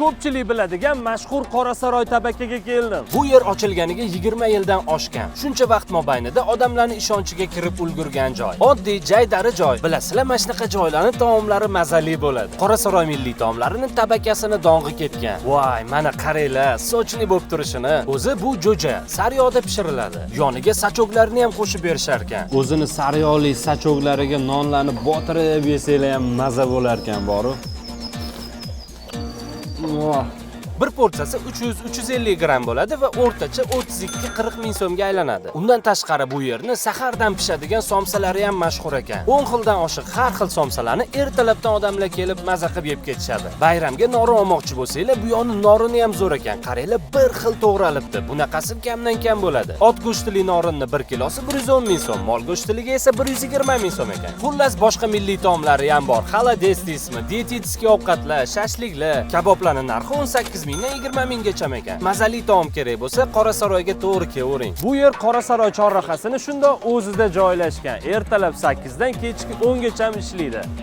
Ko'pchilik biladigan mashhur Qorasaroy tabakaga keldim. Bu yer ochilganiga 20 yildan oshgan. Shuncha vaqt mobaynida odamlarning ishonchiga kirib ulgurgan joy. Oddiy, jaydari joy. Bilasizlar, mana shunaqa joylarning taomlari mazali bo'ladi. Qorasaroy milliy taomlarining tabakasini dong'i ketgan. Voy, mana qaranglar, sochli bo'lib turishini. O'zi bu jo'ja, sariyog'da pishiriladi. Yoniga sachoklarni ham qo'shib berishar ekan. O'zini sariyog'li sachoklariga nonlarni botirib yesanglar ham maza bo'lar ekan, boru. Bir porsiyasi 300-350 gram bo'ladi va o'rtacha 32-40 ming so'mga aylanadi. Undan tashqari bu yerni sahardan pishadigan somsalari ham mashhur ekan. 10 xildan oshiq har xil somsalarni ertalabdan odamlar kelib maza qilib yeb ketishadi. Bayramga norin olmoqchi bo'lsanglar, bu yoqning norini ham zo'r ekan. Qaranglar, bir xil to'g'ralibdi. Bunaqasi kamdan kam bo'ladi. Ot go'shtli norinni 1 kilosi 110 ming so'm, mol go'shtliga esa 120 ming so'm ekan. Xullas, boshqa milliy taomlari ham bor. Xalades deysizmi, dietetskiy ovqatlar, shashliklar, kaboblarning narxi 18 mingdan 20 minggacha ekan. Mazali taom kerak bo'lsa, Qorasaroyga to'g'ri kelavering. Bu yer Qorasaroy chorrahasini shundoq o'zida joylashgan. Ertalab 8 dan kechki 10 gacha ishlaydi.